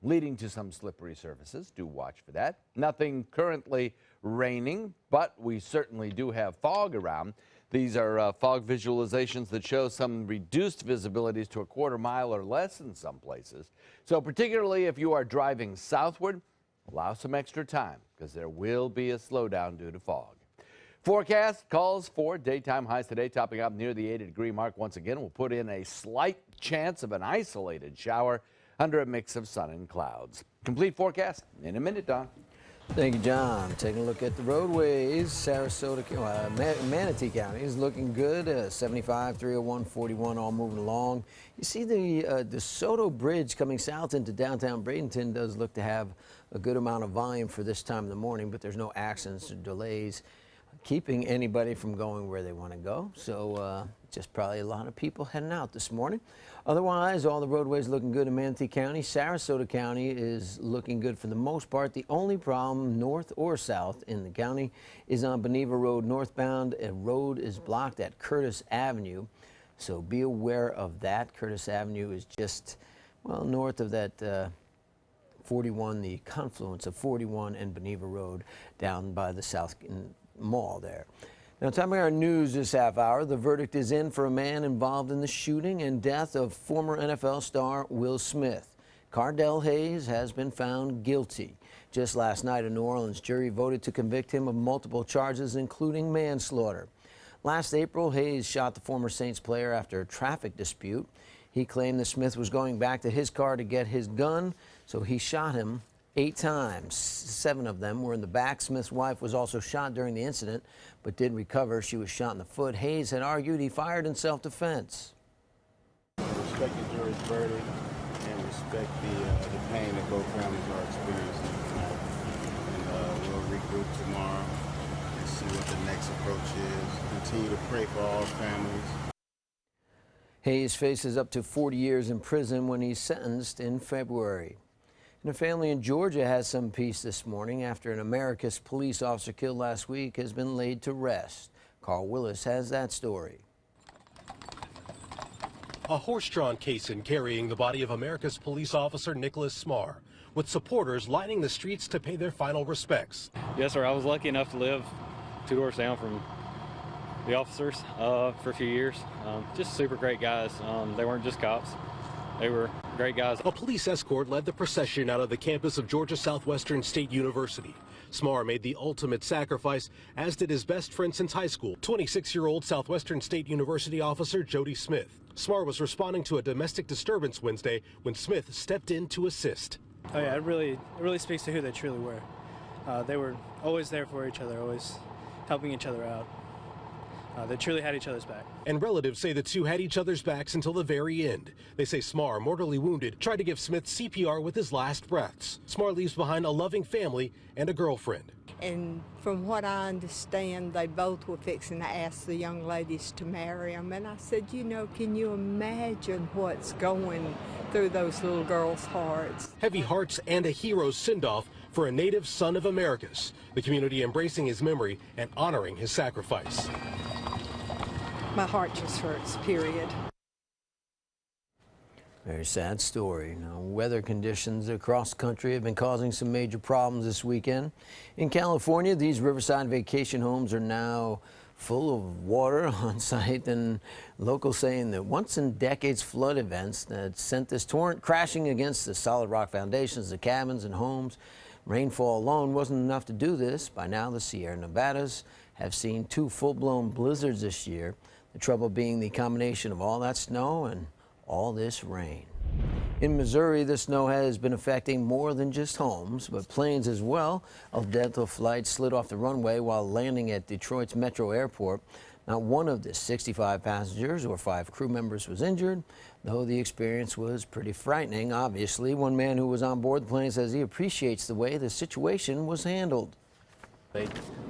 [SPEAKER 3] leading to some slippery surfaces. Do watch for that. Nothing currently raining, but we certainly do have fog around. These are fog visualizations that show some reduced visibilities to a quarter mile or less in some places. So particularly if you are driving southward, allow some extra time because there will be a slowdown due to fog. Forecast calls for daytime highs today topping up near the 80-degree mark. Once again, we'll put in a slight chance of an isolated shower under a mix of sun and clouds. Complete forecast in a minute, Don.
[SPEAKER 2] Thank you, John. Taking a look at the roadways. Sarasota, Manatee County is looking good. 75, 301, 41, all moving along. You see the DeSoto Bridge coming south into downtown Bradenton does look to have a good amount of volume for this time of the morning, but there's no accidents or delays keeping anybody from going where they want to go. So just probably a lot of people heading out this morning. Otherwise, all the roadways looking good in Manatee County. Sarasota County is looking good for the most part. The only problem, north or south in the county, is on Beneva Road northbound. A road is blocked at Curtis Avenue, so be aware of that. Curtis Avenue is just, well, north of that 41, the confluence of 41 and Beneva Road down by the South Mall there. Now, time for our news this half hour. The verdict is in for a man involved in the shooting and death of former NFL star Will Smith. Cardell Hayes has been found guilty. Just last night, a New Orleans jury voted to convict him of multiple charges, including manslaughter. Last April, Hayes shot the former Saints player after a traffic dispute. He claimed that Smith was going back to his car to get his gun, so he shot him 8 times. 7 of them were in the back. Smith's wife was also shot during the incident, but did recover. She was shot in the foot. Hayes had argued he fired in self-defense.
[SPEAKER 9] Respect the jury's verdict and respect the pain that both families are experiencing tonight. And we'll regroup tomorrow and see what the next approach is. Continue to pray for all families.
[SPEAKER 2] Hayes faces up to 40 years in prison when he's sentenced in February. And a family in Georgia has some peace this morning after an Americus police officer killed last week has been laid to rest. Carl Willis has that story.
[SPEAKER 10] A horse-drawn caisson carrying the body of Americus police officer Nicholas Smar, with supporters lining the streets to pay their final respects.
[SPEAKER 11] Yes, sir. I was lucky enough to live 2 doors down from the officers for a few years. Just super great guys. They weren't just cops. They were great guys.
[SPEAKER 10] A police escort led the procession out of the campus of Georgia Southwestern State University. Smar made the ultimate sacrifice, as did his best friend since high school, 26-year-old Southwestern State University officer Jody Smith. Smar was responding to a domestic disturbance Wednesday when Smith stepped in to assist.
[SPEAKER 12] Oh yeah, it really speaks to who they truly were.
[SPEAKER 5] They were always there for each other, always helping each other out. They truly had each other's back.
[SPEAKER 10] And relatives say the two had each other's backs until the very end. They say Smar, mortally wounded, tried to give Smith CPR with his last breaths. Smar leaves behind a loving family and a girlfriend.
[SPEAKER 12] And from what I understand, they both were fixing to ask the young ladies to marry him. And I said, you know, can you imagine what's going through those little girls' hearts?
[SPEAKER 10] Heavy hearts and a hero's send-off for a native son of Americas. The community embracing his memory and honoring his sacrifice.
[SPEAKER 12] My heart just hurts, period.
[SPEAKER 2] Very sad story. Now, weather conditions across the country have been causing some major problems this weekend. In California, these riverside vacation homes are now full of water on site, and locals saying that once-in-decades flood events that sent this torrent crashing against the solid rock foundations of cabins and homes. Rainfall alone wasn't enough to do this. By now, the Sierra Nevadas have seen 2 full-blown blizzards this year. The trouble being the combination of all that snow and all this rain. In Missouri, the snow has been affecting more than just homes, but planes as well. A Delta flight slid off the runway while landing at Detroit's Metro Airport. Not one of the 65 passengers or 5 crew members was injured, though the experience was pretty frightening. Obviously, one man who was on board the plane says he appreciates the way the situation was handled.
[SPEAKER 13] They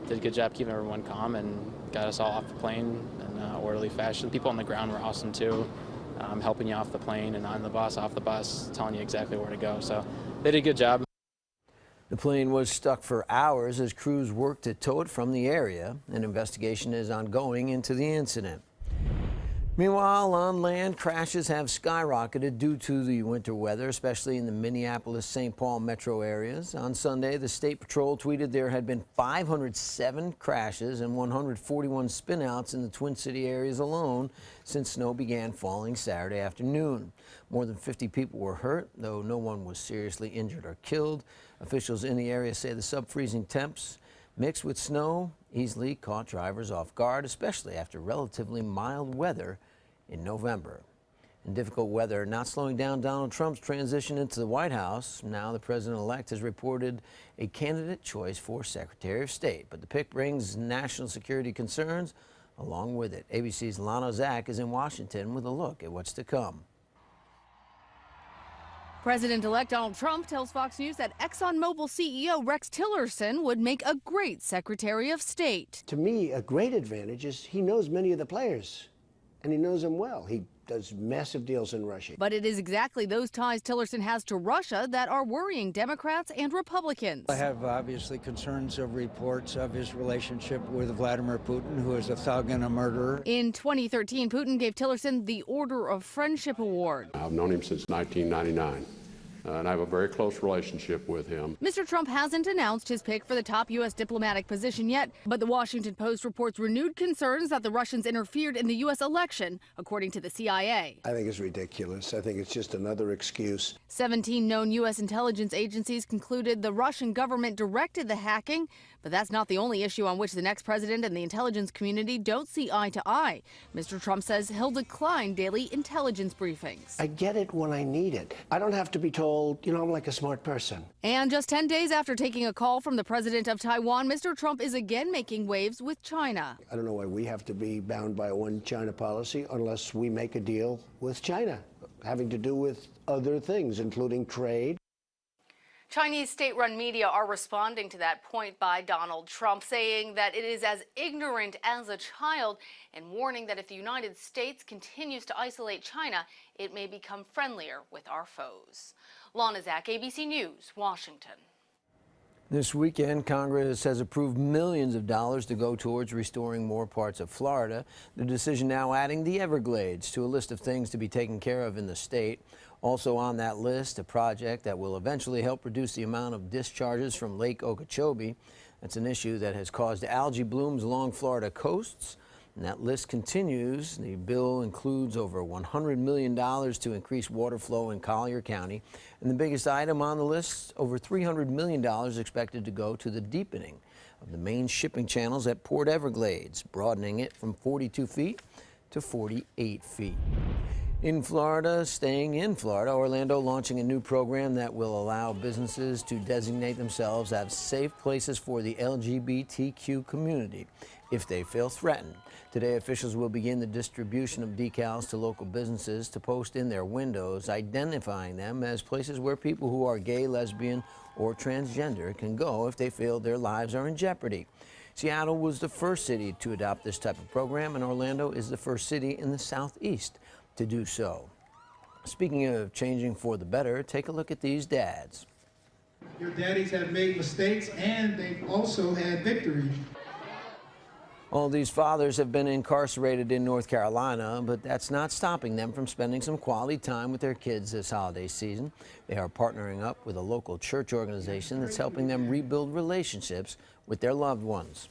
[SPEAKER 13] did a good job keeping everyone calm and got us all off the plane in an orderly fashion. People on the ground were awesome too, helping you off the plane and on the bus, off the bus, telling you exactly where to go. So they did a good job.
[SPEAKER 2] The plane was stuck for hours as crews worked to tow it from the area. An investigation is ongoing into the incident. Meanwhile, on land, crashes have skyrocketed due to the winter weather, especially in the Minneapolis-St. Paul metro areas. On Sunday, the State Patrol tweeted there had been 507 crashes and 141 spinouts in the Twin City areas alone since snow began falling Saturday afternoon. More than 50 people were hurt, though no one was seriously injured or killed. Officials in the area say the sub-freezing temps mixed with snow easily caught drivers off guard, especially after relatively mild weather in November. And difficult weather not slowing down Donald Trump's transition into the White House. Now the president-elect has reported a candidate choice for Secretary of State, but the pick brings national security concerns along with it. ABC's Lana Zach is in Washington with a look at what's to come.
[SPEAKER 15] President-elect Donald Trump tells Fox News that ExxonMobil CEO Rex Tillerson would make a great Secretary of State.
[SPEAKER 16] To me, a great advantage is he knows many of the players, and he knows them well. He does massive deals in Russia.
[SPEAKER 15] But it is exactly those ties Tillerson has to Russia that are worrying Democrats and Republicans.
[SPEAKER 17] I have obviously concerns of reports of his relationship with Vladimir Putin, who is a thug and a murderer.
[SPEAKER 15] In 2013, Putin gave Tillerson the Order of Friendship Award.
[SPEAKER 18] I've known him since 1999. And I have a very close relationship with him.
[SPEAKER 15] Mr. Trump hasn't announced his pick for the top U.S. diplomatic position yet, but the Washington Post reports renewed concerns that the Russians interfered in the U.S. election, according to the CIA.
[SPEAKER 16] I think it's ridiculous. I think it's just another excuse.
[SPEAKER 15] 17 known U.S. intelligence agencies concluded the Russian government directed the hacking, but that's not the only issue on which the next president and the intelligence community don't see eye to eye. Mr. Trump says he'll decline daily intelligence briefings.
[SPEAKER 16] I get it when I need it. I don't have to be told, you know, I'm like a smart person.
[SPEAKER 15] And just 10 days after taking a call from the president of Taiwan, Mr. Trump is again making waves with China.
[SPEAKER 16] I don't know why we have to be bound by a one China policy unless we make a deal with China, having to do with other things, including trade.
[SPEAKER 15] Chinese state-run media are responding to that point by Donald Trump, saying that it is as ignorant as a child and warning that if the United States continues to isolate China, it may become friendlier with our foes. Lana Zach, ABC News, Washington.
[SPEAKER 2] This weekend, Congress has approved millions of dollars to go towards restoring more parts of Florida. The decision now adding the Everglades to a list of things to be taken care of in the state. Also on that list, a project that will eventually help reduce the amount of discharges from Lake Okeechobee. That's an issue that has caused algae blooms along Florida coasts. And that list continues. The bill includes over $100 million to increase water flow in Collier County. And the biggest item on the list, over $300 million expected to go to the deepening of the main shipping channels at Port Everglades, broadening it from 42 feet to 48 feet. In Florida, staying in Florida, Orlando launching a new program that will allow businesses to designate themselves as safe places for the LGBTQ community if they feel threatened. Today, officials will begin the distribution of decals to local businesses to post in their windows, identifying them as places where people who are gay, lesbian, or transgender can go if they feel their lives are in jeopardy. Seattle was the first city to adopt this type of program, and Orlando is the first city in the Southeast to do so. Speaking of changing for the better, take a look at these dads.
[SPEAKER 4] Your daddies have made mistakes and they've also had victory.
[SPEAKER 2] All these fathers have been incarcerated in North Carolina, but that's not stopping them from spending some quality time with their kids this holiday season. They are partnering up with a local church organization that's helping them rebuild relationships with their loved ones.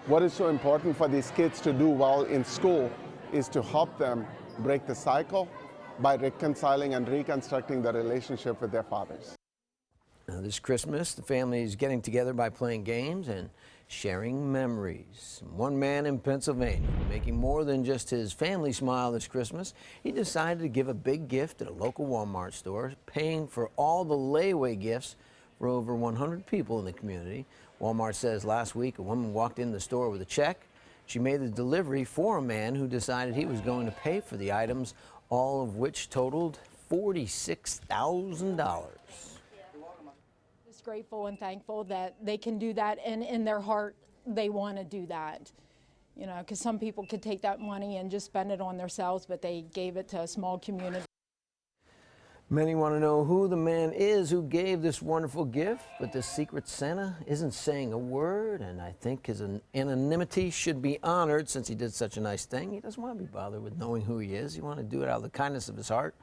[SPEAKER 6] What is so important for these kids to do while in school is to help them break the cycle by reconciling and reconstructing the relationship with their fathers.
[SPEAKER 2] Now, this Christmas, the family is getting together by playing games and sharing memories. One man in Pennsylvania, making more than just his family smile this Christmas, he decided to give a big gift at a local Walmart store, paying for all the layaway gifts for over 100 people in the community. Walmart says last week a woman walked in the store with a check. She made the delivery for a man who decided he was going to pay for the items, all of which totaled $46,000.
[SPEAKER 7] Just grateful and thankful that they can do that, and in their heart they want to do that. You know, because some people could take that money and just spend it on themselves, but they gave it to a small community.
[SPEAKER 2] Many want to know who the man is who gave this wonderful gift, but the Secret Santa isn't saying a word, and I think his anonymity should be honored since he did such a nice thing. He doesn't want to be bothered with knowing who he is. He wants to do it out of the kindness of his heart,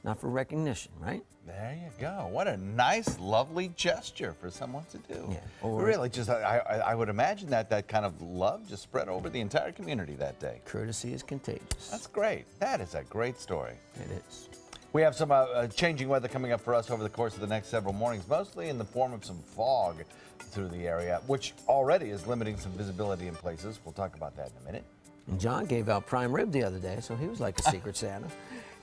[SPEAKER 2] not for recognition, right?
[SPEAKER 3] There you go. What a nice, lovely gesture for someone to do.
[SPEAKER 2] Yeah. Or
[SPEAKER 3] really, just I would imagine that kind of love just spread over the entire community that day.
[SPEAKER 2] Courtesy is contagious.
[SPEAKER 3] That's great. That is a great story.
[SPEAKER 2] It is.
[SPEAKER 3] We have some changing weather coming up for us over the course of the next several mornings, mostly in the form of some fog through the area, which already is limiting some visibility in places. We'll talk about that in a minute.
[SPEAKER 2] And John gave out prime rib the other day, so he was like a Secret Santa.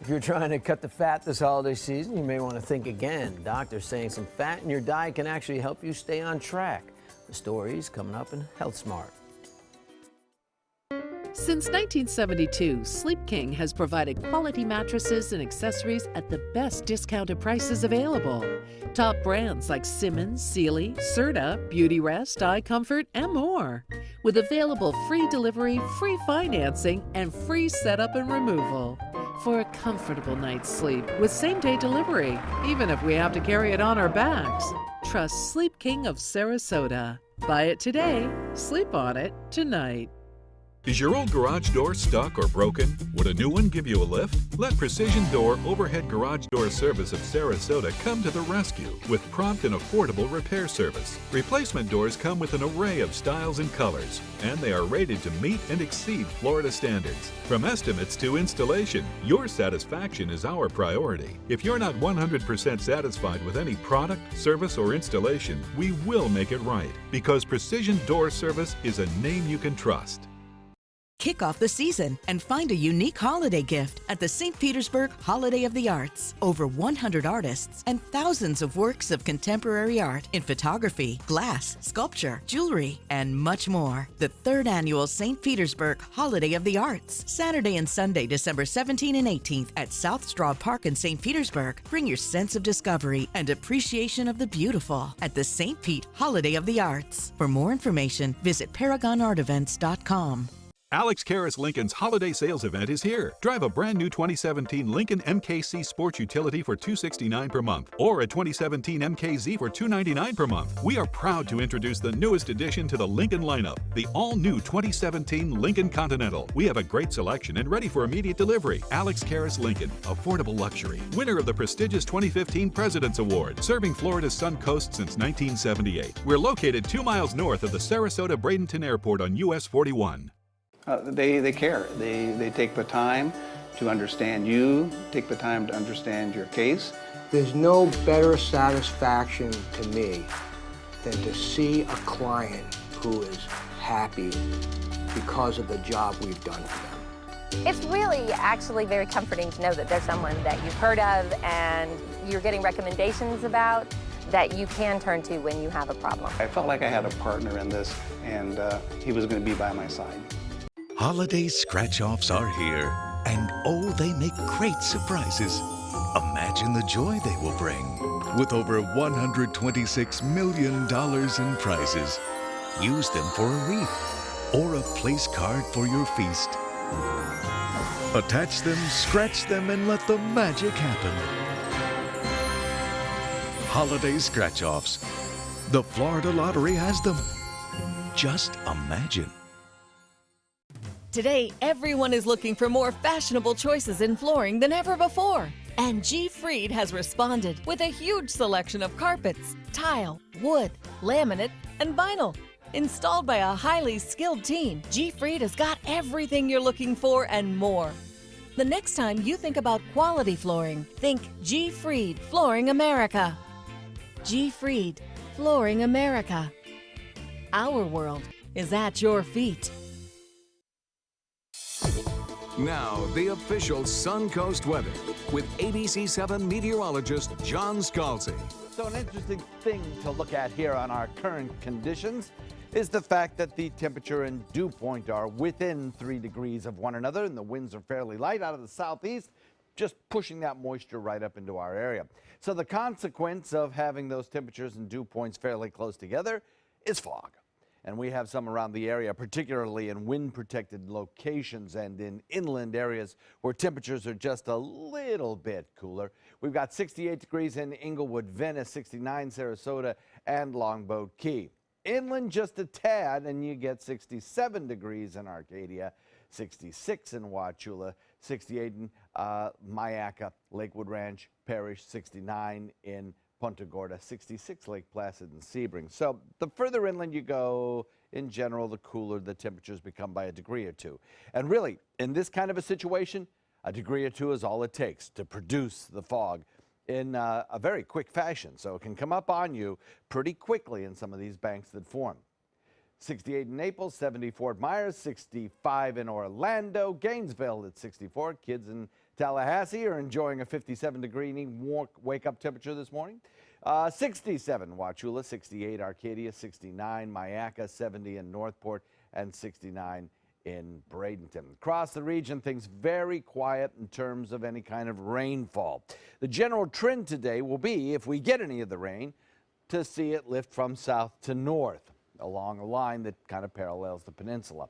[SPEAKER 2] If you're trying to cut the fat this holiday season, you may want to think again. Doctors saying some fat in your diet can actually help you stay on track. The story's coming up in Health Smart.
[SPEAKER 8] Since 1972, Sleep King has provided quality mattresses and accessories at the best discounted prices available. Top brands like Simmons, Sealy, Serta, Beauty Rest, Eye Comfort, and more. With available free delivery, free financing, and free setup and removal. For a comfortable night's sleep with same-day delivery, even if we have to carry it on our backs. Trust Sleep King of Sarasota. Buy it today, sleep on it tonight.
[SPEAKER 19] Is your old garage door stuck or broken? Would a new one give you a lift? Let Precision Door Overhead Garage Door Service of Sarasota come to the rescue with prompt and affordable repair service. Replacement doors come with an array of styles and colors, and they are rated to meet and exceed Florida standards. From estimates to installation, your satisfaction is our priority. If you're not 100% satisfied with any product, service, or installation, we will make it right, because Precision Door Service is a name you can trust.
[SPEAKER 20] Kick off the season and find a unique holiday gift at the St. Petersburg Holiday of the Arts. Over 100 artists and thousands of works of contemporary art in photography, glass, sculpture, jewelry, and much more. The 3rd annual St. Petersburg Holiday of the Arts. Saturday and Sunday, December 17 and 18th at South Straw Park in St. Petersburg. Bring your sense of discovery and appreciation of the beautiful at the St. Pete Holiday of the Arts. For more information, visit ParagonArtEvents.com.
[SPEAKER 19] Alex Karras Lincoln's holiday sales event is here. Drive a brand new 2017 Lincoln MKC Sports Utility for $269 per month, or a 2017 MKZ for $299 per month. We are proud to introduce the newest addition to the Lincoln lineup, the all-new 2017 Lincoln Continental. We have a great selection and ready for immediate delivery. Alex Karras Lincoln, affordable luxury. Winner of the prestigious 2015 President's Award, serving Florida's Suncoast since 1978. We're located 2 miles north of the Sarasota-Bradenton Airport on US 41.
[SPEAKER 21] They care. They take the time to understand you, take the time to understand your case.
[SPEAKER 16] There's no better satisfaction to me than to see a client who is happy because of the job we've done for them.
[SPEAKER 14] It's really actually very comforting to know that there's someone that you've heard of and you're getting recommendations about that you can turn to when you have a problem.
[SPEAKER 21] I felt like I had a partner in this, and he was going to be by my side.
[SPEAKER 22] Holiday scratch-offs are here, and oh, they make great surprises. Imagine the joy they will bring. With over $126 million in prizes, use them for a wreath or a place card for your feast. Attach them, scratch them, and let the magic happen. Holiday scratch-offs. The Florida Lottery has them. Just imagine.
[SPEAKER 23] Today, everyone is looking for more fashionable choices in flooring than ever before. And G. Fried has responded with a huge selection of carpets, tile, wood, laminate, and vinyl. Installed by a highly skilled team, G. Fried has got everything you're looking for and more. The next time you think about quality flooring, think G. Fried Flooring America. G. Fried Flooring America. Our world is at your feet.
[SPEAKER 1] Now, the official Suncoast weather with ABC7 meteorologist John Scalzi.
[SPEAKER 3] So an interesting thing to look at here on our current conditions is the fact that the temperature and dew point are within 3 degrees of one another, and the winds are fairly light out of the southeast, just pushing that moisture right up into our area. So the consequence of having those temperatures and dew points fairly close together is fog. And we have some around the area, particularly in wind-protected locations and in inland areas where temperatures are just a little bit cooler. We've got 68 degrees in Inglewood, Venice, 69 Sarasota, and Longboat Key. Inland just a tad, and you get 67 degrees in Arcadia, 66 in Wauchula, 68 in Mayaca, Lakewood Ranch, Parish, 69 in Punta Gorda, 66 Lake Placid and Sebring. So the further inland you go, in general, the cooler the temperatures become by a degree or two. And really, in this kind of a situation, a degree or two is all it takes to produce the fog in a very quick fashion. So it can come up on you pretty quickly in some of these banks that form. 68 in Naples, 70 Fort Myers, 65 in Orlando, Gainesville at 64. Kids in Tallahassee are enjoying a 57-degree wake-up temperature this morning. 67 Wauchula, 68 Arcadia, 69 Mayaca, 70 in Northport, and 69 in Bradenton. Across the region, things very quiet in terms of any kind of rainfall. The general trend today will be, if we get any of the rain, to see it lift from south to north along a line that kind of parallels the peninsula.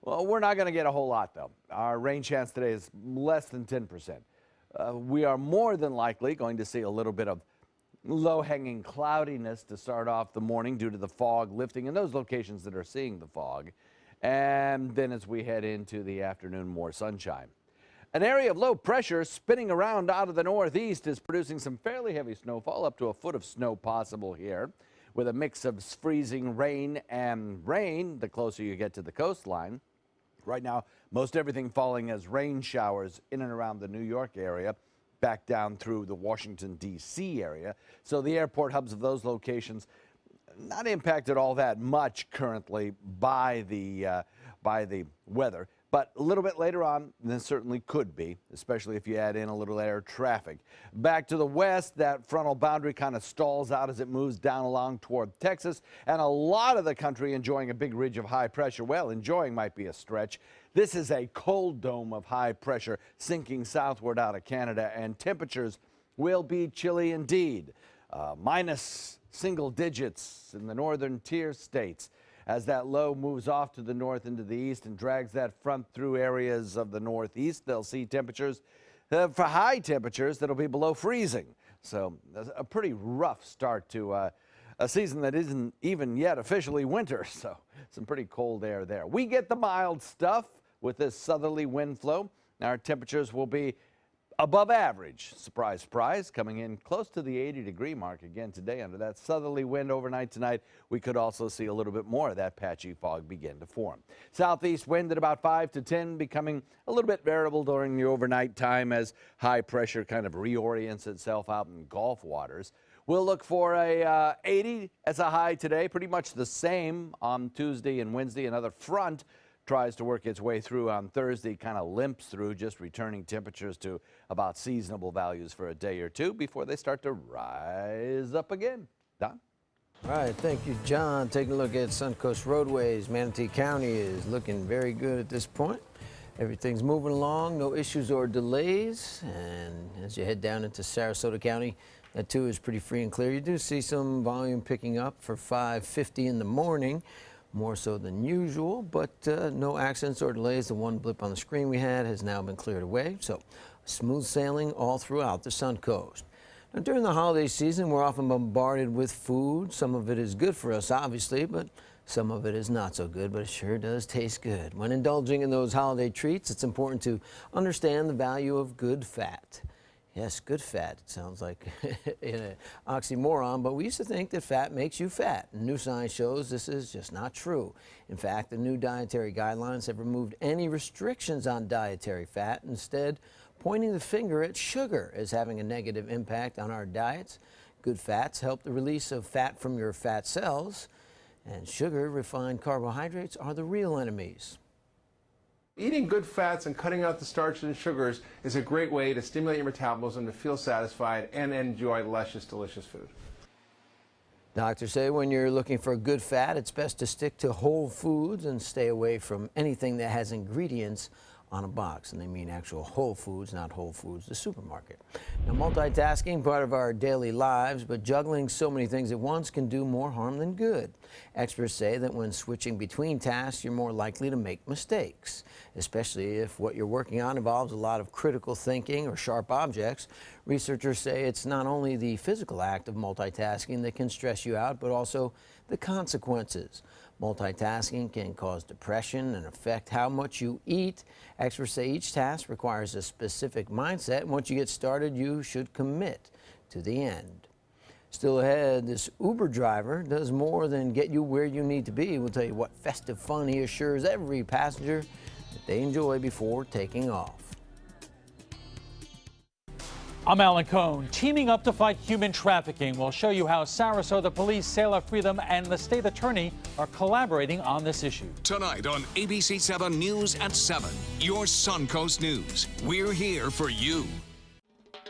[SPEAKER 3] Well, we're not going to get a whole lot, though. Our rain chance today is less than 10%. We are more than likely going to see a little bit of low-hanging cloudiness to start off the morning due to the fog lifting in those locations that are seeing the fog. And then as we head into the afternoon, more sunshine. An area of low pressure spinning around out of the northeast is producing some fairly heavy snowfall, up to a foot of snow possible here, with a mix of freezing rain and rain the closer you get to the coastline. Right now, most everything falling as rain showers in and around the New York area, back down through the Washington, D.C. area. So the airport hubs of those locations not impacted all that much currently by the weather. But a little bit later on, this certainly could be, especially if you add in a little air traffic. Back to the west, that frontal boundary kind of stalls out as it moves down along toward Texas, and a lot of the country enjoying a big ridge of high pressure. Well, enjoying might be a stretch. This is a cold dome of high pressure sinking southward out of Canada, and temperatures will be chilly indeed. Minus single digits in the northern tier states. As that low moves off to the north into the east and drags that front through areas of the northeast, they'll see temperatures for high temperatures that'll be below freezing. So a pretty rough start to a season that isn't even yet officially winter. So some pretty cold air there. We get the mild stuff with this southerly wind flow. Our temperatures will be above average. Surprise, surprise, coming in close to the 80-degree mark again today under that southerly wind overnight tonight. We could also see a little bit more of that patchy fog begin to form. Southeast wind at about 5 to 10, becoming a little bit variable during the overnight time as high pressure kind of reorients itself out in Gulf waters. We'll look for a 80 as a high today, pretty much the same on Tuesday and Wednesday. Another front tries to work its way through on Thursday, kind of limps through, just returning temperatures to about seasonable values for a day or two before they start to rise up again. Don?
[SPEAKER 2] All right, thank you, John. Taking a look at Suncoast roadways. Manatee County is looking very good at this point. Everything's moving along, no issues or delays. And as you head down into Sarasota County, that too is pretty free and clear. You do see some volume picking up for 5:50 in the morning, more so than usual, but no accidents or delays. The one blip on the screen we had has now been cleared away. So smooth sailing all throughout the Suncoast. Now, during the holiday season, we're often bombarded with food. Some of it is good for us, obviously, but some of it is not so good, but it sure does taste good. When indulging in those holiday treats, it's important to understand the value of good fat. Yes, good fat. It sounds like an oxymoron, but we used to think that fat makes you fat. New science shows this is just not true. In fact, the new dietary guidelines have removed any restrictions on dietary fat, instead pointing the finger at sugar as having a negative impact on our diets. Good fats help the release of fat from your fat cells, and sugar, refined carbohydrates, are the real enemies.
[SPEAKER 5] Eating good fats and cutting out the starches and sugars is a great way to stimulate your metabolism, to feel satisfied, and enjoy luscious, delicious food.
[SPEAKER 2] Doctors say when you're looking for good fat, it's best to stick to whole foods and stay away from anything that has ingredients on a box, and they mean actual whole foods, not Whole Foods, the supermarket. Now, multitasking, part of our daily lives, but juggling so many things at once can do more harm than good. Experts say that when switching between tasks, you're more likely to make mistakes, especially if what you're working on involves a lot of critical thinking or sharp objects. Researchers say it's not only the physical act of multitasking that can stress you out, but also the consequences. Multitasking can cause depression and affect how much you eat. Experts say each task requires a specific mindset, and once you get started, you should commit to the end. Still ahead, this Uber driver does more than get you where you need to be. We'll tell you what festive fun he assures every passenger that they enjoy before taking off.
[SPEAKER 9] I'm Alan Cohn. Teaming up to fight human trafficking. We'll show you how Sarasota Police, Sailor Freedom, and the state attorney are collaborating on this issue.
[SPEAKER 1] Tonight on ABC 7 News at 7, your Suncoast News. We're here for you.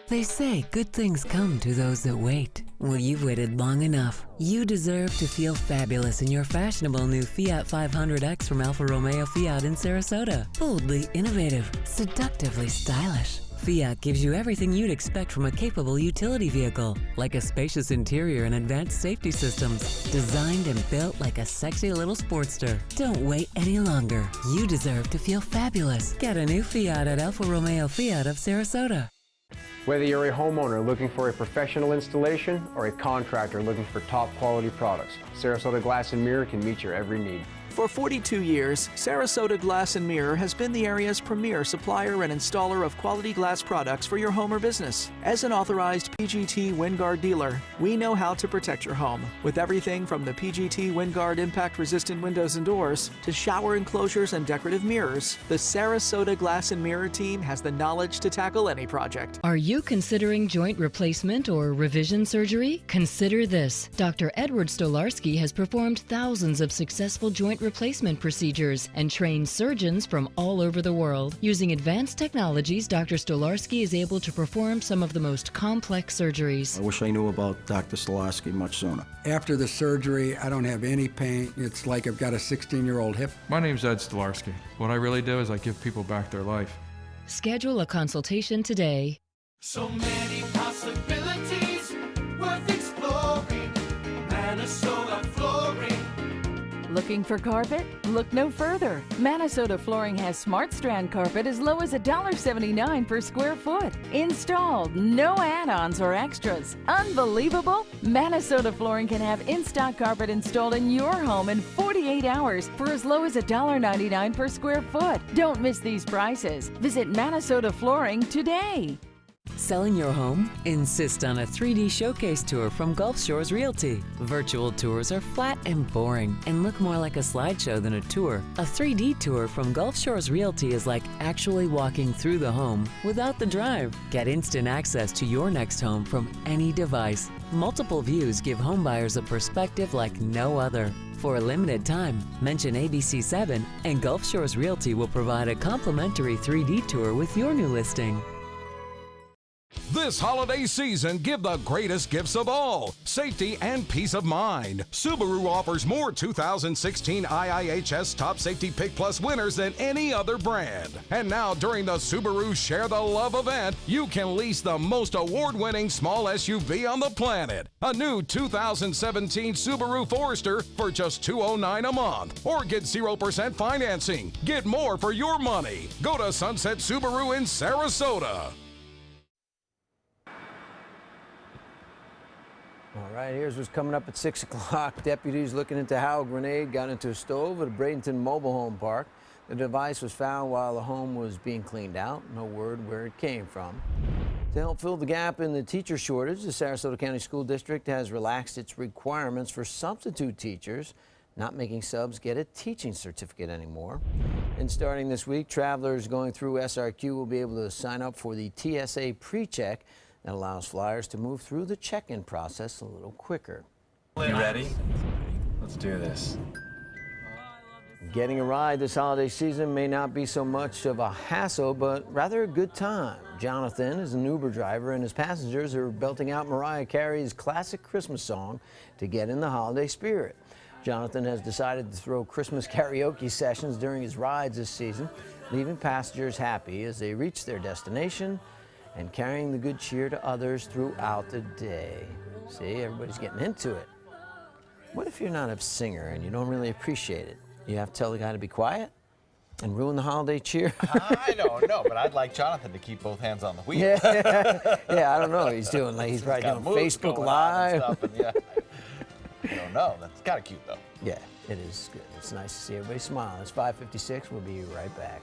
[SPEAKER 11] They say good things come to those that wait. Well, you've waited long enough. You deserve to feel fabulous in your fashionable new Fiat 500X from Alfa Romeo Fiat in Sarasota. Boldly innovative, seductively stylish. Fiat gives you everything you'd expect from a capable utility vehicle, like a spacious interior and advanced safety systems, designed and built like a sexy little sportster. Don't wait any longer. You deserve to feel fabulous. Get a new Fiat at Alfa Romeo Fiat of Sarasota.
[SPEAKER 24] Whether you're a homeowner looking for a professional installation or a contractor looking for top quality products, Sarasota Glass and Mirror can meet your every need.
[SPEAKER 25] For 42 years, Sarasota Glass and Mirror has been the area's premier supplier and installer of quality glass products for your home or business. As an authorized PGT WindGuard dealer, we know how to protect your home with everything from the PGT WindGuard impact-resistant windows and doors to shower enclosures and decorative mirrors. The Sarasota Glass and Mirror team has the knowledge to tackle any project.
[SPEAKER 26] Are you considering joint replacement or revision surgery? Consider this. Dr. Edward Stolarski has performed thousands of successful joint replacement procedures and trained surgeons from all over the world. Using advanced technologies, Dr. Stolarski is able to perform some of the most complex surgeries.
[SPEAKER 27] I wish I knew about Dr. Stolarski much sooner.
[SPEAKER 28] After the surgery, I don't have any pain. It's like I've got a 16-year-old hip.
[SPEAKER 29] My name's Ed Stolarski. What I really do is I give people back their life.
[SPEAKER 26] Schedule a consultation today.
[SPEAKER 30] So many possibilities worth exploring. Minnesota Flooring.
[SPEAKER 23] Looking for carpet? Look no further. Minnesota Flooring has Smart Strand carpet as low as $1.79 per square foot. Installed, no add-ons or extras. Unbelievable? Minnesota Flooring can have in-stock carpet installed in your home in 48 hours for as low as $1.99 per square foot. Don't miss these prices. Visit Minnesota Flooring today.
[SPEAKER 11] Selling your home? Insist on a 3D showcase tour from Gulf Shores Realty. Virtual tours are flat and boring and look more like a slideshow than a tour. A 3D tour from Gulf Shores Realty is like actually walking through the home without the drive. Get instant access to your next home from any device. Multiple views give homebuyers a perspective like no other. For a limited time, mention ABC7 and Gulf Shores Realty will provide a complimentary 3D tour with your new listing.
[SPEAKER 4] This holiday season, give the greatest gifts of all, safety and peace of mind. Subaru offers more 2016 IIHS Top Safety Pick Plus winners than any other brand. And now during the Subaru Share the Love event, you can lease the most award-winning small SUV on the planet. A new 2017 Subaru Forester for just $209 a month. Or get 0% financing. Get more for your money. Go to Sunset Subaru in Sarasota.
[SPEAKER 2] All right, here's what's coming up at 6 o'clock. Deputies looking into how a grenade got into a stove at a Bradenton mobile home park. The device was found while the home was being cleaned out. No word where it came from. To help fill the gap in the teacher shortage, the Sarasota County School District has relaxed its requirements for substitute teachers, not making subs get a teaching certificate anymore. And starting this week, travelers going through SRQ will be able to sign up for the TSA pre-check that allows flyers to move through the check-in process a little quicker.
[SPEAKER 6] You ready? Let's do this.
[SPEAKER 2] Getting a ride this holiday season may not be so much of a hassle, but rather a good time. Jonathan is an Uber driver, and his passengers are belting out Mariah Carey's classic Christmas song to get in the holiday spirit. Jonathan has decided to throw Christmas karaoke sessions during his rides this season, leaving passengers happy as they reach their destination and carrying the good cheer to others throughout the day. See, everybody's getting into it. What if you're not a singer and you don't really appreciate it? You have to tell the guy to be quiet and ruin the holiday cheer?
[SPEAKER 3] I don't know, but I'd like Jonathan to keep both hands on the wheel.
[SPEAKER 2] Yeah, I don't know what he's doing. Like he's probably doing Facebook Live.
[SPEAKER 3] I don't know. That's kind of cute, though.
[SPEAKER 2] Yeah, it is good. It's nice to see everybody smiling. It's 5:56. We'll be right back.